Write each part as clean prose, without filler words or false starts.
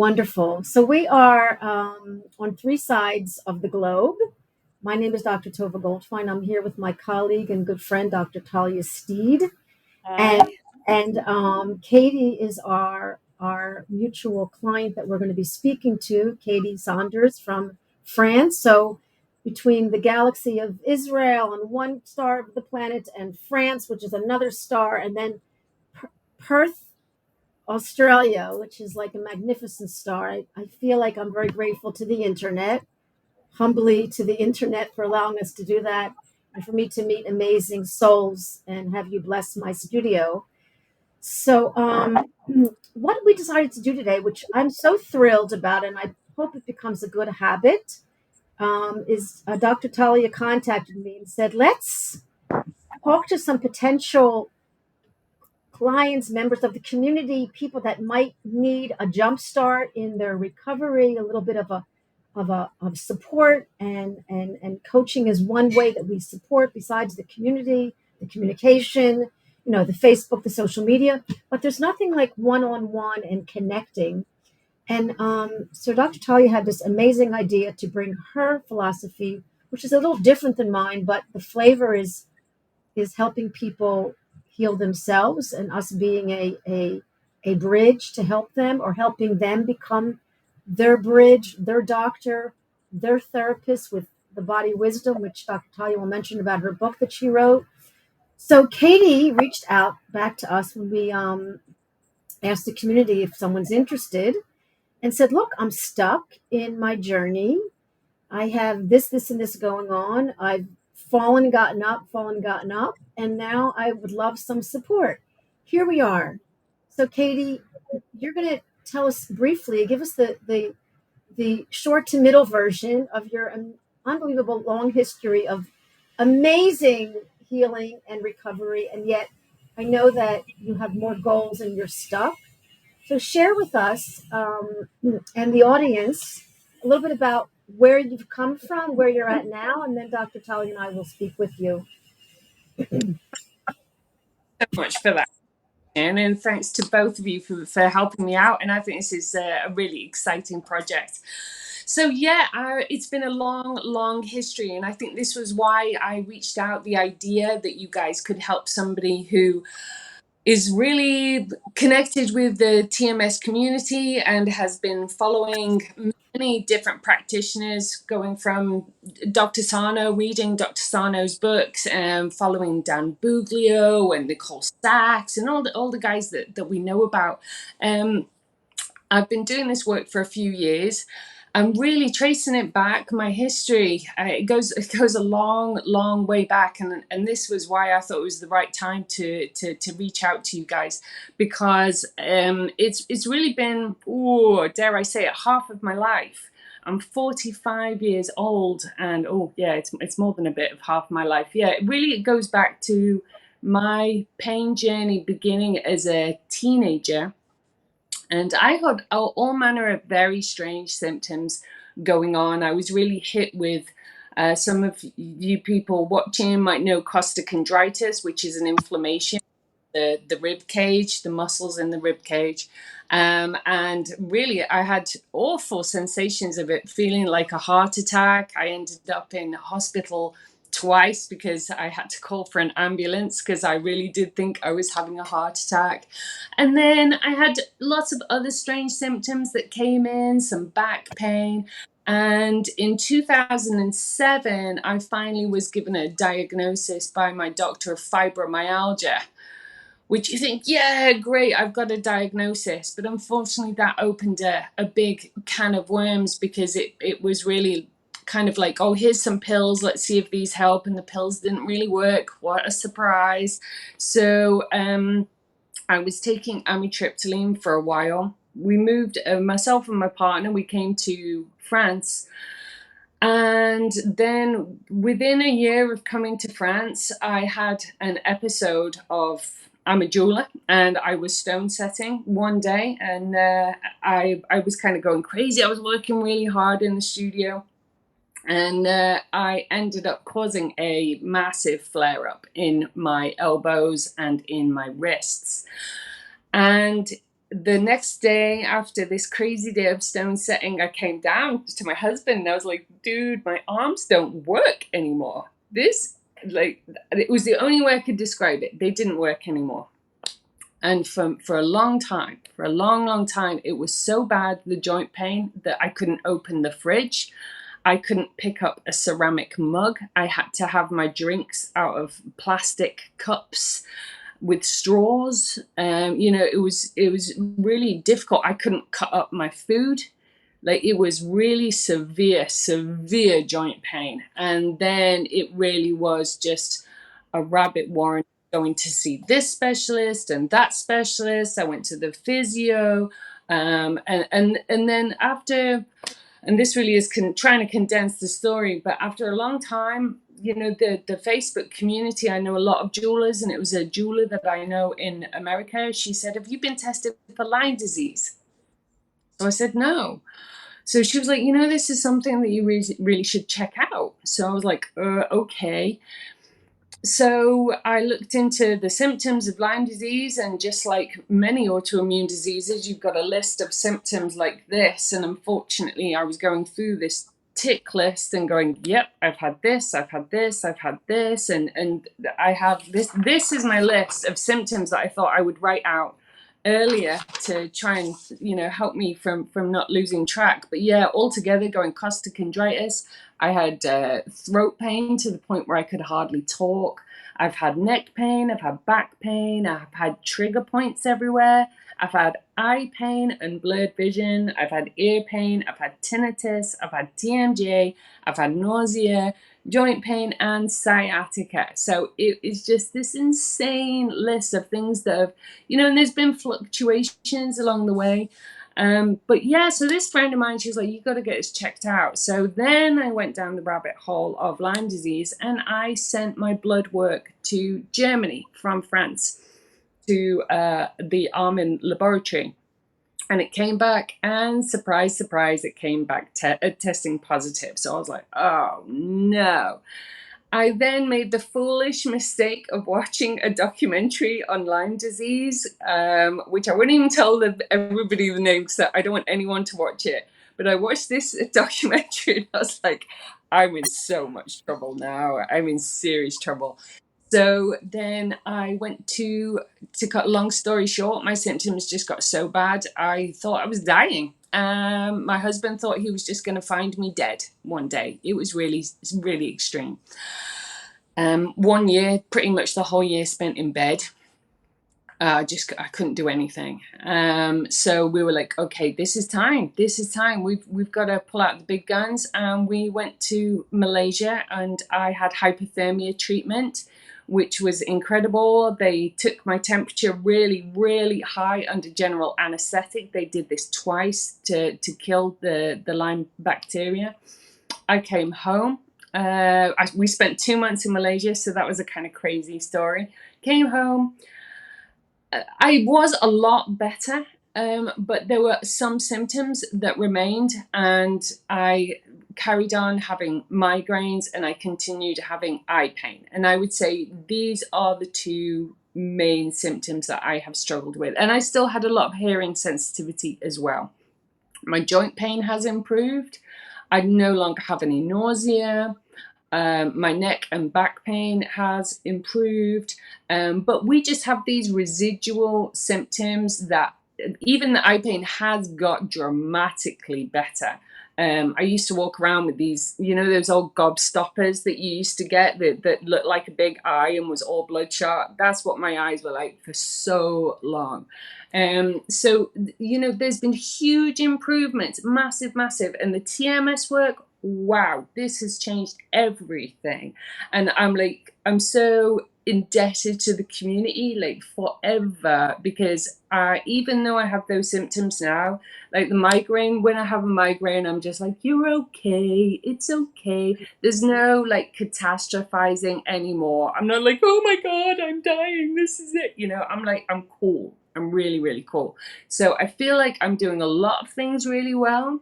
Wonderful. So we are on three sides of the globe. My name is Dr. Tovah Goldfine. I'm here with my colleague and good friend, Dr. Talia Steed. And, Hi. and Katie is our mutual client that we're going to be speaking to, Katie Saundars from France. So between the galaxy of Israel and one star of the planet and France, which is another star, and then Perth, Australia, which is like a magnificent star. I feel like I'm very grateful to the internet, humbly to the internet for allowing us to do that and for me to meet amazing souls and have you bless my studio. So, what we decided to do today, which I'm so thrilled about, and I hope it becomes a good habit, is Dr. Talia contacted me and said, let's talk to some potential clients, members of the community, people that might need a jump start in their recovery, a little bit of support, and coaching is one way that we support besides the community, the communication, the Facebook, the social media. But there's nothing like one-on-one and connecting. And so Dr. Talia had this amazing idea to bring her philosophy, which is a little different than mine, but the flavor is helping people heal themselves and us being a bridge to help them or helping them become their bridge, their doctor, their therapist with the body wisdom, which Dr. Talia will mention about her book that she wrote. So Katie reached out back to us when we asked the community if someone's interested and said, look, I'm stuck in my journey. I have this, and this going on. I've fallen, gotten up, and now I would love some support. Here we are. So, Katie, you're going to tell us briefly, give us the short to middle version of your unbelievable long history of amazing healing and recovery, and yet I know that you have more goals and you're stuck. So share with us and the audience a little bit about where you've come from, where you're at now, and then Dr. Talia and I will speak with you. So much for that. And thanks to both of you for helping me out. And I think this is a really exciting project. So yeah, it's been a long history. And I think this was why I reached out, the idea that you guys could help somebody who is really connected with the TMS community and has been following many different practitioners, going from Dr. Sarno, reading Dr. Sarno's books, and following Dan Buglio and Nicole Sachs and all the guys that we know about. I've been doing this work for a few years. I'm really tracing it back, my history. It goes a long way back, and this was why I thought it was the right time to reach out to you guys, because it's really been, dare I say it, half of my life. I'm 45 years old, and it's more than a bit of half my life. Yeah, it goes back to my pain journey beginning as a teenager. And I had all manner of very strange symptoms going on. I was really hit with some of you people watching might know costochondritis, which is an inflammation of the rib cage, the muscles in the rib cage. And really, I had awful sensations of it, feeling like a heart attack. I ended up in hospital twice because I had to call for an ambulance because I really did think I was having a heart attack. And then I had lots of other strange symptoms that came in, some back pain. And in 2007, I finally was given a diagnosis by my doctor of fibromyalgia, which you think, yeah, great, I've got a diagnosis. But unfortunately, that opened a big can of worms, because it was really kind of like, oh, here's some pills, let's see if these help. And the pills didn't really work. What a surprise. So I was taking amitriptyline for a while. We moved, myself and my partner, we came to France. And then within a year of coming to France, I had an episode of, I'm a jeweler, and I was stone setting one day, and I was kind of going crazy. I was working really hard in the studio, and I ended up causing a massive flare up in my elbows and in my wrists. And the next day, after this crazy day of stone setting, I came down to my husband and I was like, dude, my arms don't work anymore. This, like, it was the only way I could describe it. They didn't work anymore. And for a long time, for a long, long time, it was so bad, the joint pain, that I couldn't open the fridge. I couldn't pick up a ceramic mug. I had to have my drinks out of plastic cups with straws. It was really difficult. I couldn't cut up my food. Like, it was really severe joint pain. And then it really was just a rabbit warren, going to see this specialist and that specialist. I went to the physio. And then after, and this really is trying to condense the story, but after a long time, the Facebook community, I know a lot of jewelers, and it was a jeweler that I know in America. She said, have you been tested for Lyme disease? So I said, no. So she was like, this is something that you really should check out. So I was like, okay. So I looked into the symptoms of Lyme disease, and just like many autoimmune diseases, you've got a list of symptoms like this. And unfortunately, I was going through this tick list and going, yep, I've had this, I've had this, I've had this, and I have this. This is my list of symptoms that I thought I would write out earlier to try and help me from not losing track. But yeah, altogether, going costochondritis, I had throat pain to the point where I could hardly talk. I've had neck pain, I've had back pain, I've had trigger points everywhere, I've had eye pain and blurred vision, I've had ear pain, I've had tinnitus, I've had TMJ, I've had nausea, joint pain, and sciatica. So it is just this insane list of things that have, and there's been fluctuations along the way. But yeah, so this friend of mine, she was like, you got to get this checked out. So then I went down the rabbit hole of Lyme disease, and I sent my blood work to Germany from France to the Armin laboratory. And it came back, and surprise, surprise, it came back testing positive. So I was like, oh no. I then made the foolish mistake of watching a documentary on Lyme disease, which I wouldn't even tell everybody the name because I don't want anyone to watch it. But I watched this documentary and I was like, I'm in so much trouble now. I'm in serious trouble. So then I went to cut a long story short, my symptoms just got so bad, I thought I was dying. My husband thought he was just going to find me dead one day. It was really, really extreme. 1 year, pretty much the whole year spent in bed. I couldn't do anything. So we were like, okay, this is time. We've got to pull out the big guns. And we went to Malaysia, and I had hypothermia treatment, which was incredible. They took my temperature really, really high under general anesthetic. They did this twice to kill the Lyme bacteria. I came home. We spent 2 months in Malaysia, so that was a kind of crazy story. Came home. I was a lot better, but there were some symptoms that remained, and I carried on having migraines, and I continued having eye pain. And I would say these are the two main symptoms that I have struggled with. And I still had a lot of hearing sensitivity as well. My joint pain has improved. I no longer have any nausea. My neck and back pain has improved. But we just have these residual symptoms that even the eye pain has got dramatically better. I used to walk around with these, those old gobstoppers that you used to get that looked like a big eye and was all bloodshot. That's what my eyes were like for so long. So, there's been huge improvements, massive. And the TMS work, wow, this has changed everything. And I'm so indebted to the community, like, forever, because even though I have those symptoms now, like the migraine, when I have a migraine, I'm just like, you're okay, it's okay. There's no like catastrophizing anymore. I'm not like, oh my God, I'm dying, this is it. I'm like, I'm cool. I'm really, really cool. So I feel like I'm doing a lot of things really well.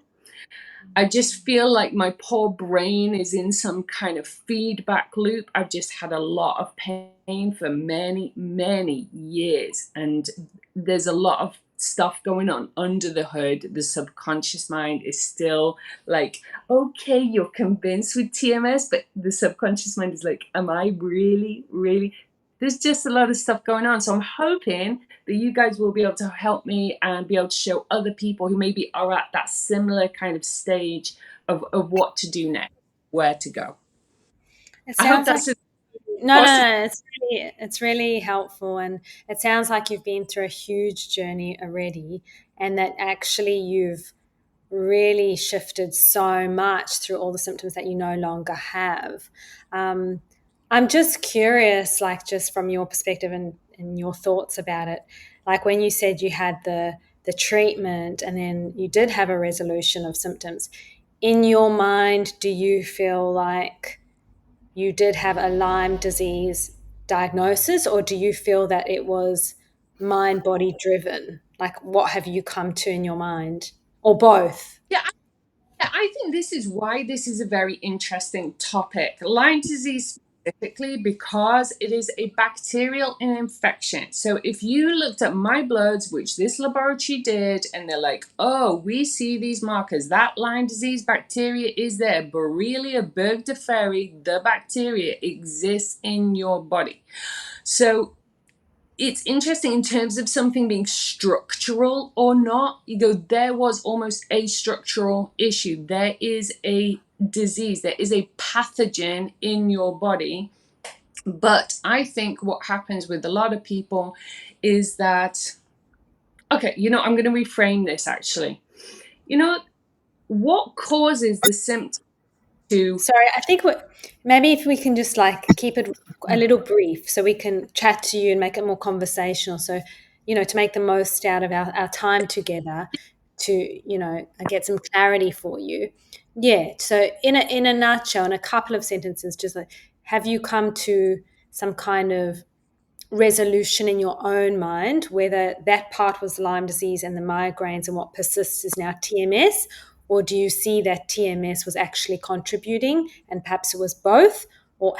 I just feel like my poor brain is in some kind of feedback loop. I've just had a lot of pain for many, many years. And there's a lot of stuff going on under the hood. The subconscious mind is still like, okay, you're convinced with TMS, but the subconscious mind is like, am I really, really? There's just a lot of stuff going on. So I'm hoping that you guys will be able to help me and be able to show other people who maybe are at that similar kind of stage of what to do next, where to go. It I hope sounds like that's a no, no, positive. no. It's really helpful, and it sounds like you've been through a huge journey already, and that actually you've really shifted so much through all the symptoms that you no longer have. Um, I'm just curious, like just from your perspective and your thoughts about it, like when you said you had the treatment and then you did have a resolution of symptoms. In your mind, do you feel like you did have a Lyme disease diagnosis, or do you feel that it was mind body driven? Like, what have you come to in your mind, or both? Yeah, I think this is why this is a very interesting topic. Lyme disease specifically because it is a bacterial infection. So if you looked at my bloods, which this laboratory did, and they're like, oh, we see these markers, that Lyme disease bacteria is there. Borrelia burgdorferi, the bacteria exists in your body. So it's interesting in terms of something being structural or not. You go, there was almost a structural issue. There is a disease, there is a pathogen in your body. But I think what happens with a lot of people is that, okay, I'm going to reframe this actually. What causes the symptom to. Sorry, I think maybe if we can just like keep it a little brief so we can chat to you and make it more conversational. So, to make the most out of our time together to, get some clarity for you. Yeah. So in a nutshell, in a couple of sentences, just like, have you come to some kind of resolution in your own mind, whether that part was Lyme disease and the migraines and what persists is now TMS, or do you see that TMS was actually contributing and perhaps it was both? Or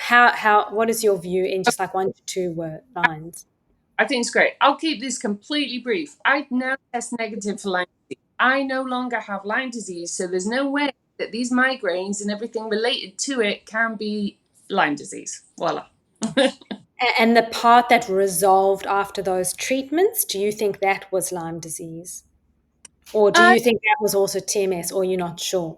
what is your view in just like 1 to 2 lines? I think it's great. I'll keep this completely brief. I now test negative for Lyme disease. I no longer have Lyme disease, so there's no way that these migraines and everything related to it can be Lyme disease. Voila. And the part that resolved after those treatments, do you think that was Lyme disease? Or do Uh, you think that was also TMS, or you're not sure?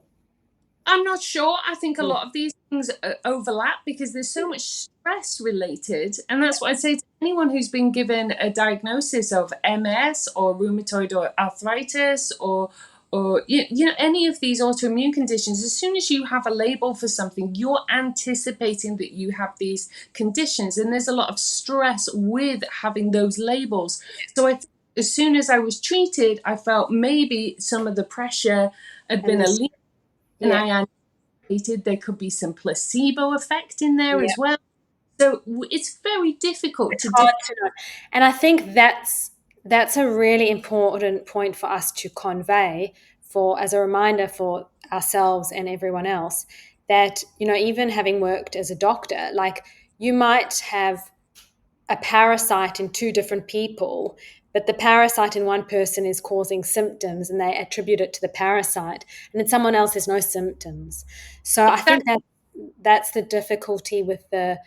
I'm not sure. I think a Mm. lot of these things overlap because there's so much stress related. And that's what I'd say to anyone who's been given a diagnosis of MS or rheumatoid or arthritis or any of these autoimmune conditions. As soon as you have a label for something, you're anticipating that you have these conditions, and there's a lot of stress with having those labels. So as soon as I was treated, I felt maybe some of the pressure had And been this, alleviated, and yeah. I anticipated there could be some placebo effect in there Yeah. as well. So it's very difficult It's to hard to know. And I think that's a really important point for us to convey for as a reminder for ourselves and everyone else that, even having worked as a doctor, like you might have a parasite in two different people, but the parasite in one person is causing symptoms and they attribute it to the parasite, and in someone else there's no symptoms. So I think that's the difficulty with the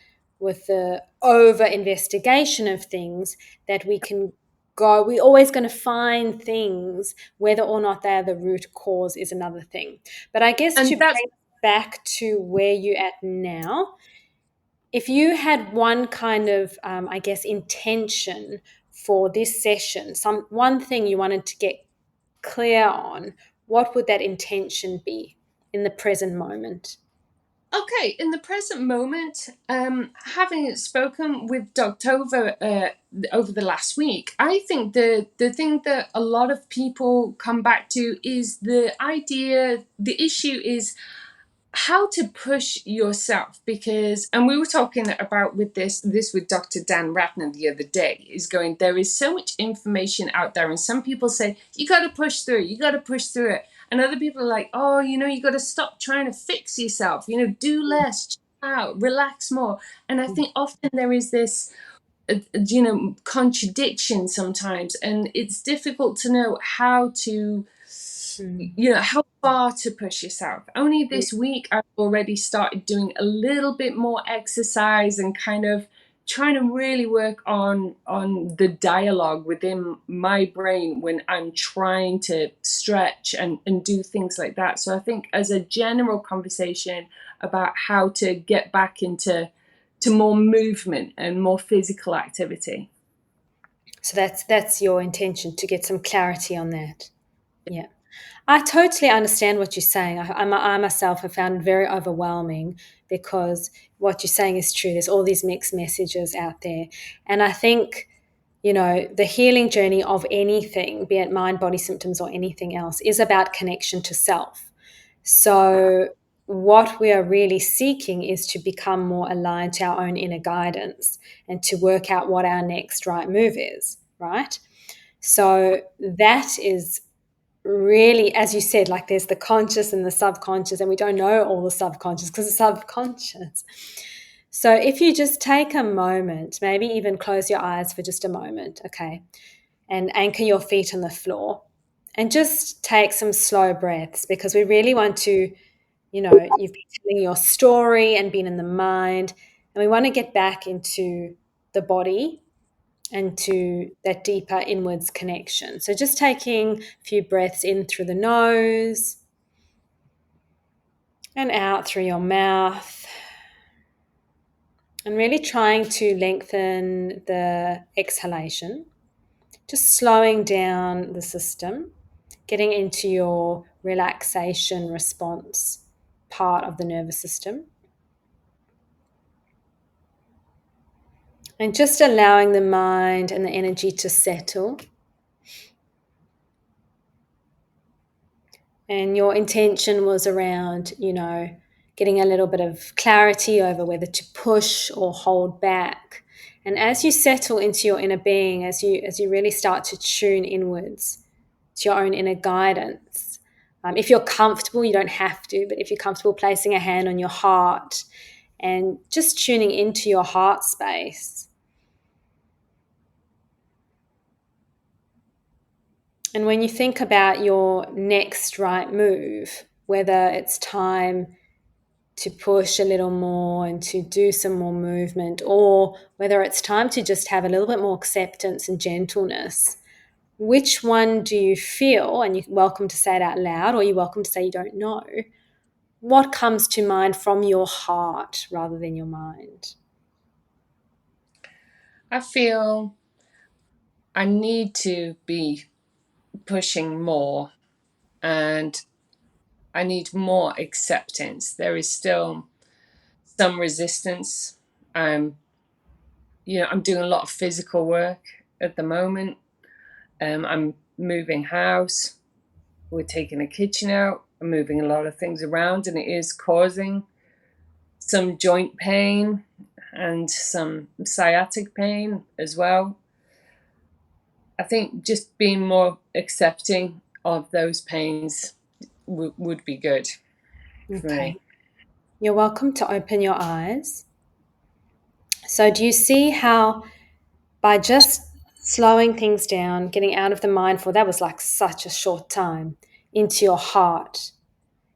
over investigation of things, that we're always going to find things, whether or not they're the root cause is another thing. But I guess and to that's bring back to where you're at now, if you had one kind of, I guess, intention for this session, one thing you wanted to get clear on, what would that intention be in the present moment? okay. In the present moment, having spoken with Dr. Tovah over the last week, I think the thing that a lot of people come back to is the issue is how to push yourself, because, and we were talking about with this with Dr. Dan Ratner the other day, is going, there is so much information out there, and some people say you got to push through it, you got to push through it, and other people are like, oh, you got to stop trying to fix yourself, do less, chill out, relax more. And I think often there is this contradiction sometimes, and it's difficult to know how to, how far to push yourself. Only this week I've already started doing a little bit more exercise and kind of trying to really work on the dialogue within my brain when I'm trying to stretch and do things like that. So I think as a general conversation about how to get back into more movement and more physical activity. So that's your intention, to get some clarity on that. Yeah. I totally understand what you're saying. I myself have found it very overwhelming, because what you're saying is true. There's all these mixed messages out there. And I think, the healing journey of anything, be it mind, body symptoms, or anything else, is about connection to self. So what we are really seeking is to become more aligned to our own inner guidance and to work out what our next right move is, right? So that is really, as you said, like there's the conscious and the subconscious, and we don't know all the subconscious because it's subconscious. So if you just take a moment, maybe even close your eyes for just a moment, okay, and anchor your feet on the floor, and just take some slow breaths, because we really want to, you've been telling your story and been in the mind, and we want to get back into the body and to that deeper inwards connection. So just taking a few breaths in through the nose and out through your mouth, and really trying to lengthen the exhalation, just slowing down the system, getting into your relaxation response part of the nervous system, and just allowing the mind and the energy to settle. And your intention was around, getting a little bit of clarity over whether to push or hold back. And as you settle into your inner being, as you really start to tune inwards to your own inner guidance, if you're comfortable, you don't have to, but if you're comfortable placing a hand on your heart and just tuning into your heart space. And when you think about your next right move, whether it's time to push a little more and to do some more movement, or whether it's time to just have a little bit more acceptance and gentleness, which one do you feel? And you're welcome to say it out loud, or you're welcome to say you don't know. What comes to mind from your heart rather than your mind? I feel I need to be pushing more, and I need more acceptance. There is still some resistance. I'm doing a lot of physical work at the moment. I'm moving house. We're taking a kitchen out. I'm moving a lot of things around, and it is causing some joint pain and some sciatic pain as well. I think just being more accepting of those pains would be good for me. You're welcome to open your eyes. So do you see how by just slowing things down, getting out of the mind for that was like such a short time, into your heart,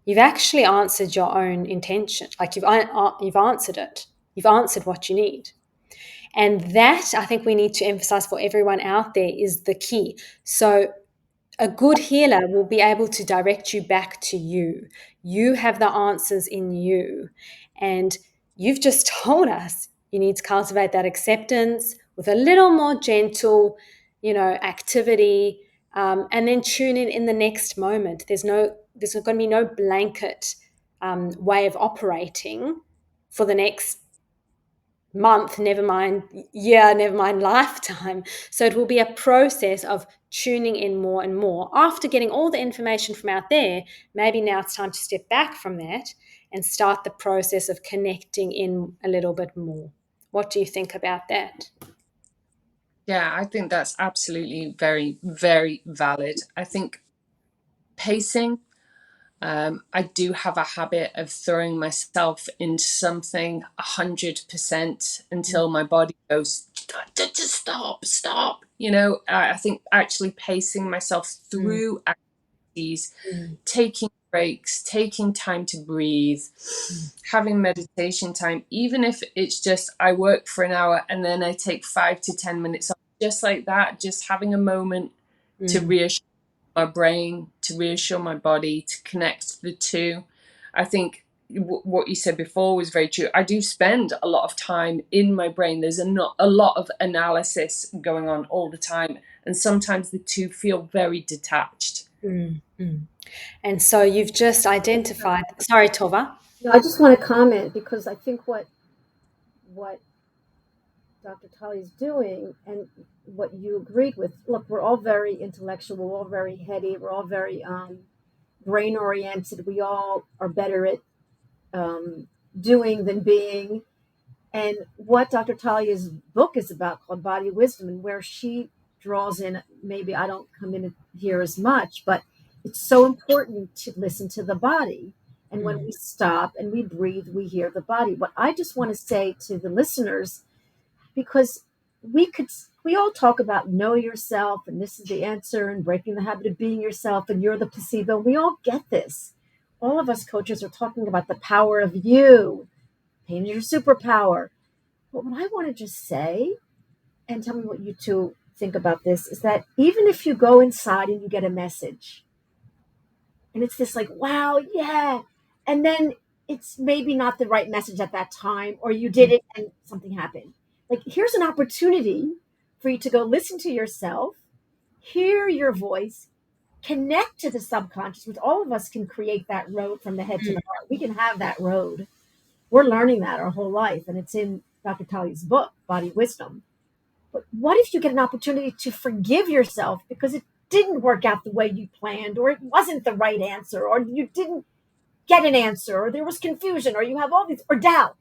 you've actually answered your own intention. Like you've answered it. You've answered what you need. And that, I think we need to emphasize for everyone out there, is the key. So a good healer will be able to direct you back to you. You have the answers in you. And you've just told us you need to cultivate that acceptance with a little more gentle, activity, and then tune in the next moment. There's going to be no blanket way of operating for the next month, never mind year, never mind lifetime. So it will be a process of tuning in more and more. After getting all the information from out there, maybe now it's time to step back from that and start the process of connecting in a little bit more. What do you think about that? Yeah, I think that's absolutely very, very valid. I think pacing I do have a habit of throwing myself into something 100% until my body goes, just stop. I think actually pacing myself through activities, taking breaks, taking time to breathe, having meditation time, even if it's just I work for an hour and then I take 5 to 10 minutes off, just like that, just having a moment to reassure my brain, to reassure my body, to connect the two. I think what you said before was very true. I do spend a lot of time in my brain. There's a lot of analysis going on all the time, and sometimes the two feel very detached. And so you've just identified. Sorry, Tova. No, I just want to comment because I think what Dr. Talia is doing and what you agreed with. Look, we're all very intellectual. We're all very heady. We're all very brain oriented. We all are better at doing than being. And what Dr. Talia's book is about, called Body Wisdom, and where she draws in, maybe I don't come in here as much, but it's so important to listen to the body. And when we stop and we breathe, we hear the body. What I just want to say to the listeners, because we all talk about know yourself and this is the answer and breaking the habit of being yourself and you're the placebo. We all get this. All of us coaches are talking about the power of you. Pain is your superpower. But what I want to just say, and tell me what you two think about this, is that even if you go inside and you get a message, and it's this like, wow, yeah, and then it's maybe not the right message at that time, or you did it and something happened. Like, here's an opportunity for you to go listen to yourself, hear your voice, connect to the subconscious, which all of us can create that road from the head to the heart. We can have that road. We're learning that our whole life, and it's in Dr. Talia's book, Body Wisdom. But what if you get an opportunity to forgive yourself because it didn't work out the way you planned, or it wasn't the right answer, or you didn't get an answer, or there was confusion, or you have all these, or doubt,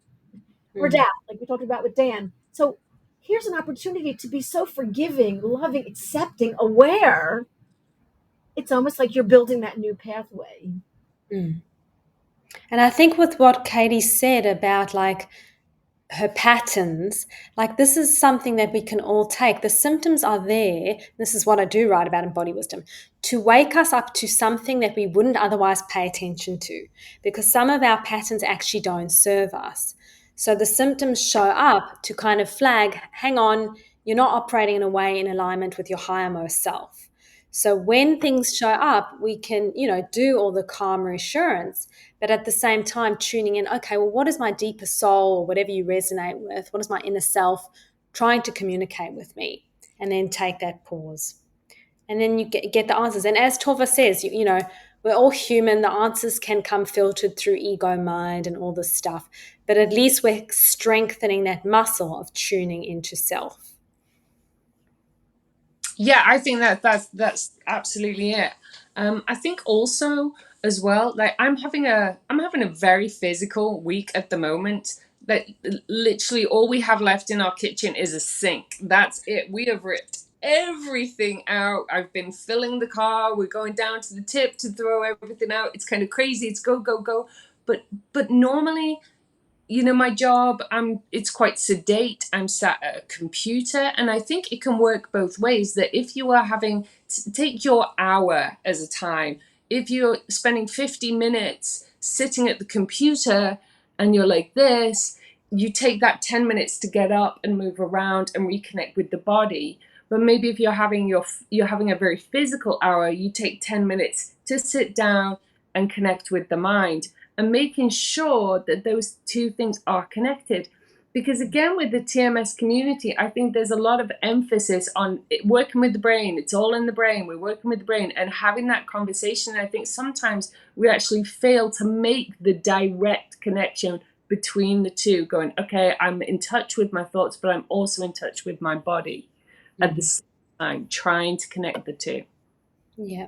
like we talked about with Dan. So here's an opportunity to be so forgiving, loving, accepting, aware. It's almost like you're building that new pathway. And I think with what Katie said about like her patterns, like this is something that we can all take. The symptoms are there. This is what I do write about in Body Wisdom, to wake us up to something that we wouldn't otherwise pay attention to, because some of our patterns actually don't serve us. So the symptoms show up to kind of flag, hang on, you're not operating in a way in alignment with your highermost self. So when things show up, we can, do all the calm reassurance, but at the same time tuning in, okay, well, what is my deeper soul, or whatever you resonate with? What is my inner self trying to communicate with me? And then take that pause. And then you get the answers. And as Tova says, we're all human. The answers can come filtered through ego, mind, and all this stuff. But at least we're strengthening that muscle of tuning into self. Yeah, I think that's absolutely it. I think also as well, like I'm having a very physical week at the moment. That literally all we have left in our kitchen is a sink. That's it. We have ripped everything out. I've been filling the car. We're going down to the tip to throw everything out. It's kind of crazy. It's go go go. But normally, my job, it's quite sedate. I'm sat at a computer, and I think it can work both ways. That if you are having to take your hour as a time, if you're spending 50 minutes sitting at the computer and you're like this, you take that 10 minutes to get up and move around and reconnect with the body. But maybe if you're having a very physical hour, you take 10 minutes to sit down and connect with the mind, and making sure that those two things are connected. Because again, with the TMS community, I think there's a lot of emphasis on working with the brain. It's all in the brain. We're working with the brain and having that conversation. And I think sometimes we actually fail to make the direct connection between the two, going, okay, I'm in touch with my thoughts, but I'm also in touch with my body at the same time, trying to connect the two. Yeah.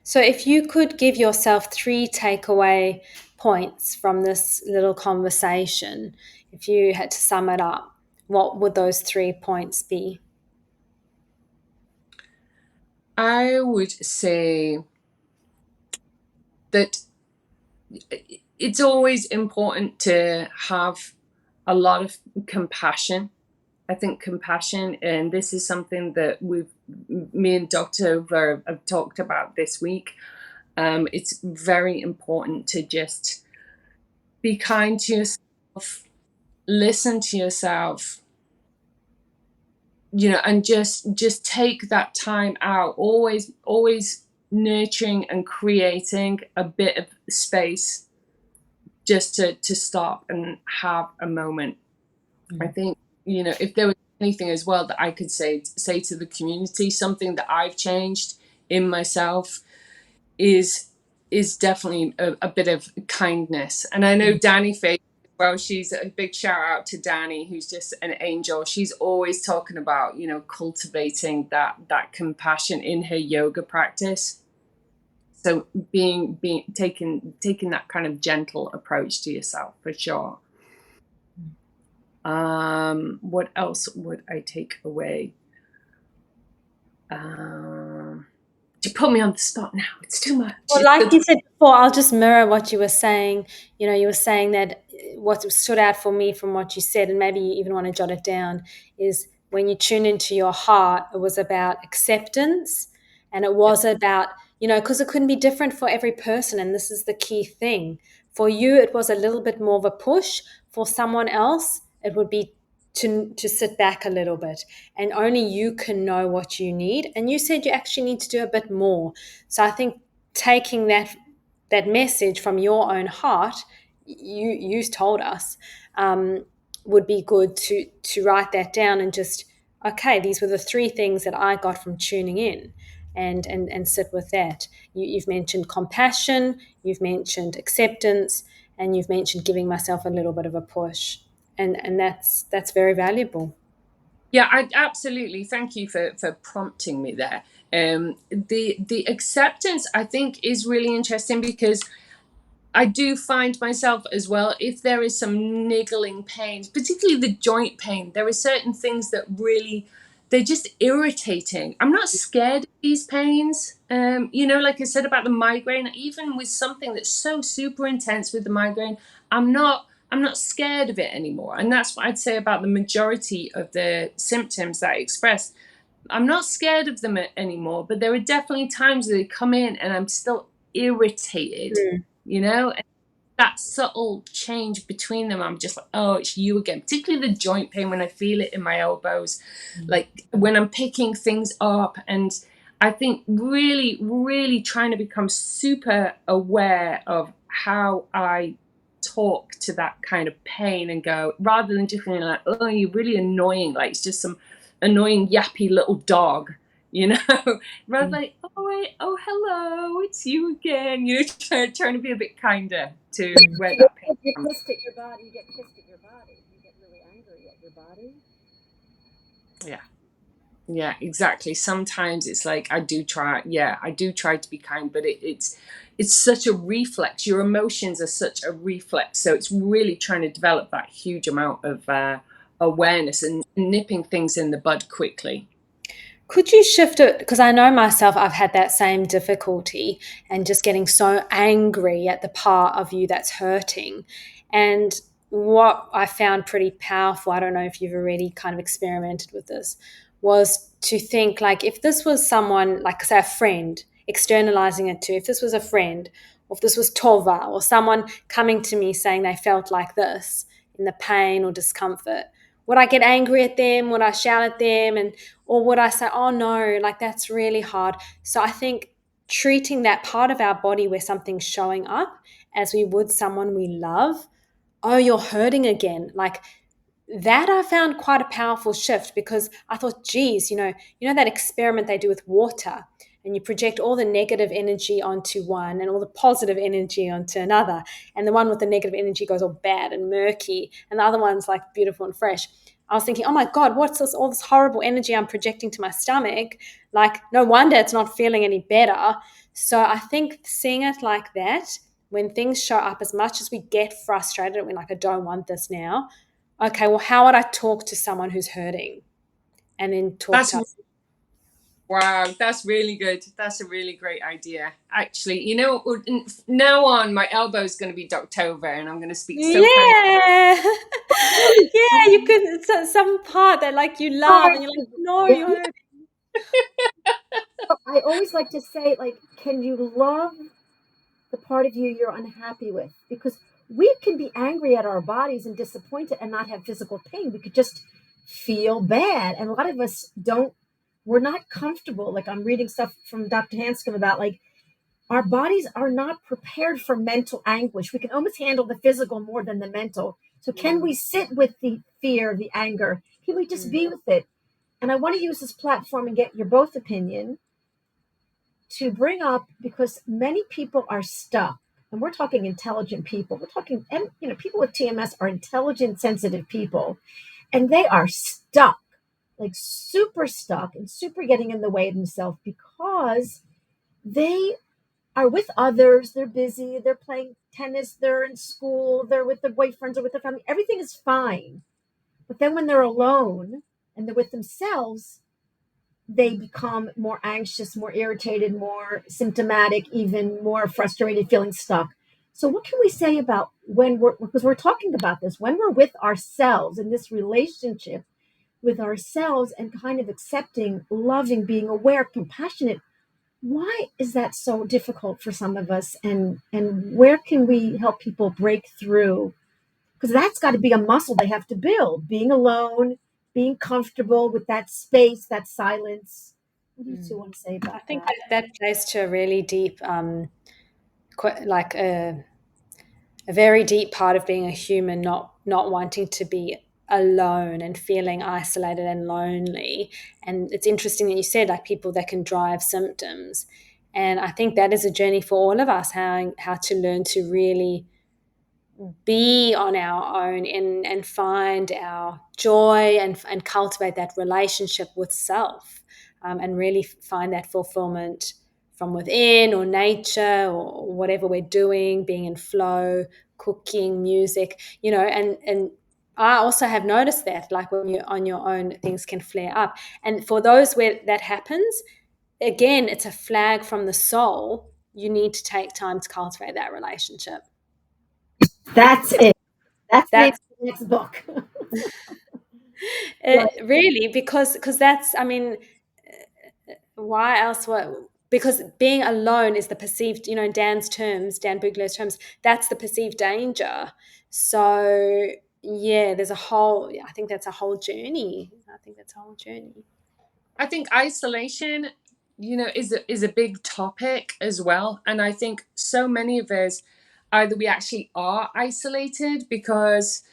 So if you could give yourself 3 takeaway points from this little conversation, if you had to sum it up, what would those 3 points be? I would say that it's always important to have a lot of compassion. I think compassion, and this is something that me and Dr. Tovah have talked about this week. It's very important to just be kind to yourself, listen to yourself, and just take that time out. Always nurturing and creating a bit of space just to stop and have a moment. I think, if there was anything as well that I could say to the community, something that I've changed in myself is definitely a bit of kindness. And I know Danny Faye, well, she's a big shout out to Danny, who's just an angel. She's always talking about, cultivating that compassion in her yoga practice. So being taking that kind of gentle approach to yourself, for sure. What else would I take away? You put me on the spot now. It's too much. Well, like you said before, I'll just mirror what you were saying. You were saying that what stood out for me from what you said, and maybe you even want to jot it down, is when you tune into your heart, it was about acceptance, and it was about, because it couldn't be different for every person. And this is the key thing. For you, it was a little bit more of a push. For someone else, it would be to sit back a little bit, and only you can know what you need. And you said you actually need to do a bit more. So I think taking that message from your own heart, you told us, would be good to write that down and just, okay, these were the 3 things that I got from tuning in, and sit with that. You've mentioned compassion, you've mentioned acceptance, and you've mentioned giving myself a little bit of a push. And that's very valuable. Yeah, I absolutely. Thank you for prompting me there. The acceptance, I think, is really interesting, because I do find myself as well, if there is some niggling pains, particularly the joint pain, there are certain things that really, they're just irritating. I'm not scared of these pains. Like I said about the migraine, even with something that's so super intense with the migraine, I'm not scared of it anymore. And that's what I'd say about the majority of the symptoms that I express. I'm not scared of them anymore, but there are definitely times that they come in and I'm still irritated, and that subtle change between them, I'm just like, oh, it's you again. Particularly the joint pain, when I feel it in my elbows, like when I'm picking things up. And I think really, really trying to become super aware of how I talk to that kind of pain, and go, rather than just feeling like, oh, you're really annoying, like it's just some annoying yappy little dog, rather like, oh wait, oh hello, it's you again, trying to be a bit kinder to where that pain You comes. pissed at your body. You get pissed at your body. You get really angry at your body. Yeah, exactly. Sometimes it's like I do try to be kind, but it's such a reflex. Your emotions are such a reflex, so it's really trying to develop that huge amount of awareness and nipping things in the bud quickly. Could you shift it? Because I know myself, I've had that same difficulty, and just getting so angry at the part of you that's hurting. And what I found pretty powerful, I don't know if you've already kind of experimented with this, was to think, like, if this was someone, like, say, a friend, externalizing it to, if this was a friend, or if this was Tovah, or someone coming to me saying they felt like this in the pain or discomfort, would I get angry at them? Would I shout at them? Or would I say, oh no, like that's really hard? So I think treating that part of our body where something's showing up as we would someone we love, oh, you're hurting again. Like that, I found quite a powerful shift, because I thought, geez, that experiment they do with water, and you project all the negative energy onto one and all the positive energy onto another. And the one with the negative energy goes all bad and murky, and the other one's like beautiful and fresh. I was thinking, oh my God, what's this, all this horrible energy I'm projecting to my stomach? Like, no wonder it's not feeling any better. So I think seeing it like that, when things show up, as much as we get frustrated and we're like, I don't want this now, okay, well, how would I talk to someone who's hurting? And then talk That's to us. Wow, that's really good. That's a really great idea. Actually, you know, now on, my elbow is going to be Dr. Tovah, and I'm going to speak so kindly. Yeah. Really, Yeah, you could some part that like you love and you're like, no, yeah. you hurt. I always like to say, like, can you love the part of you you're unhappy with? Because we can be angry at our bodies and disappointed and not have physical pain. We could just feel bad. And a lot of us don't, we're not comfortable. Like, I'm reading stuff from Dr. Hanscom about, like, our bodies are not prepared for mental anguish. We can almost handle the physical more than the mental. So, can we sit with the fear, the anger? Can we just be with it? And I want to use this platform and get your both opinion to bring up, because many people are stuck, and we're talking intelligent people. We're talking, and people with TMS are intelligent, sensitive people, and they are stuck, like super stuck and super getting in the way of themselves because they are with others. They're busy. They're playing tennis. They're in school. They're with their boyfriends or with their family. Everything is fine. But then when they're alone and they're with themselves, they become more anxious, more irritated, more symptomatic, even more frustrated, feeling stuck. So, what can we say about when because we're talking about this, when we're with ourselves in this relationship with ourselves and kind of accepting, loving, being aware, compassionate? Why is that so difficult for some of us? And where can we help people break through? Because that's got to be a muscle they have to build, being alone, being comfortable with that space, that silence. What do you two want to say I about think that? that plays to a really deep, like a very deep part of being a human, not wanting to be alone and feeling isolated and lonely. And it's interesting that you said like people that can drive symptoms. And I think that is a journey for all of us, how to learn to really be on our own and find our joy and cultivate that relationship with self, and really find that fulfillment from within or nature or whatever we're doing, being in flow, cooking, music, and I also have noticed that like when you're on your own, things can flare up. And for those where that happens, again, it's a flag from the soul. You need to take time to cultivate that relationship. That's it. That's the name That's of the next book. really because that's, I mean, why else? What? Because being alone is the perceived, in Dan Bugler's terms, that's the perceived danger. So yeah, I think that's a whole journey. I think isolation, is a big topic as well. And I think so many of us, either we actually are isolated because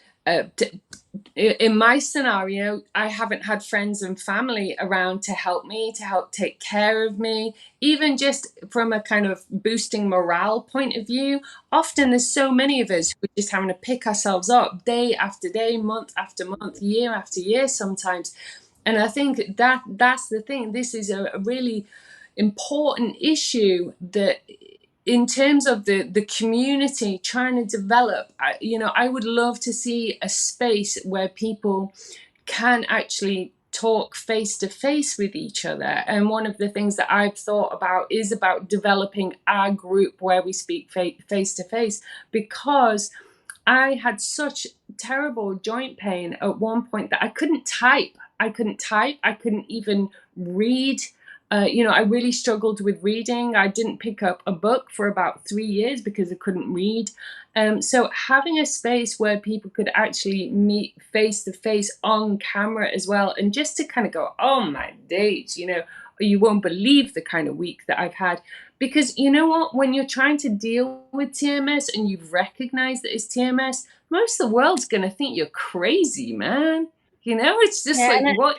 in my scenario, I haven't had friends and family around to help me, to help take care of me, even just from a kind of boosting morale point of view. Often there's so many of us who are just having to pick ourselves up day after day, month after month, year after year sometimes. And I think that's the thing. This is a really important issue that in terms of the community trying to develop, I would love to see a space where people can actually talk face to face with each other. And one of the things that I've thought about is about developing our group where we speak face to face, because I had such terrible joint pain at one point that I couldn't type. I couldn't even read. I really struggled with reading. I didn't pick up a book for about 3 years because I couldn't read. So having a space where people could actually meet face to face on camera as well, and just to kind of go, oh my days, you won't believe the kind of week that I've had. Because you know what? When you're trying to deal with TMS and you've recognized that it's TMS, most of the world's going to think you're crazy, man. It's just Yeah, like, what?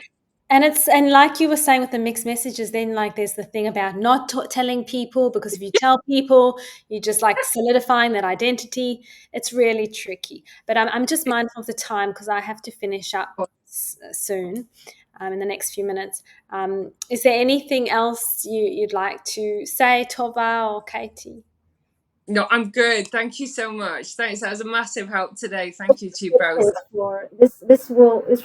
and like you were saying with the mixed messages, then like there's the thing about not telling people, because if you tell people, you just like solidifying that identity. It's really tricky. But I'm just mindful of the time because I have to finish up soon, in the next few minutes. Is there anything else you'd like to say, Tova or Katie? No, I'm good. Thank you so much. Thanks. That was a massive help today. Thank you to you both. For this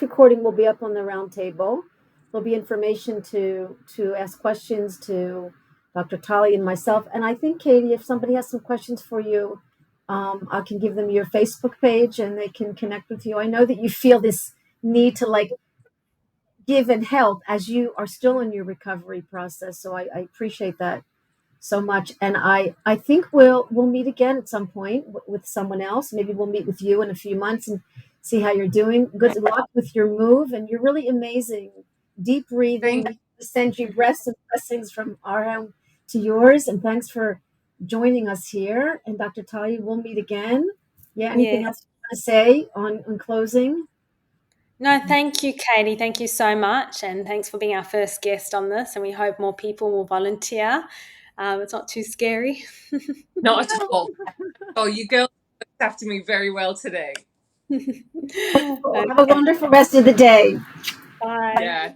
recording will be up on the round table. there'll be information to ask questions to Dr. Talia and myself. And I think, Katie, if somebody has some questions for you, I can give them your Facebook page and they can connect with you. I know that you feel this need to like give and help as you are still in your recovery process. So I appreciate that so much. And I think we'll meet again at some point with someone else. Maybe we'll meet with you in a few months and see how you're doing. Good luck with your move. And you're really amazing. Deep breathing. Thank We send you breaths and blessings from our home to yours. And thanks for joining us here. And Dr. Talia, we'll meet again. Yeah. Anything Yes. else you want to say on closing? No, thank you, Katie. Thank you so much. And thanks for being our first guest on this. And we hope more people will volunteer. It's not too scary. Not at all. Oh, you girls looked after me very well today. Have a wonderful rest of the day. Bye. Yeah.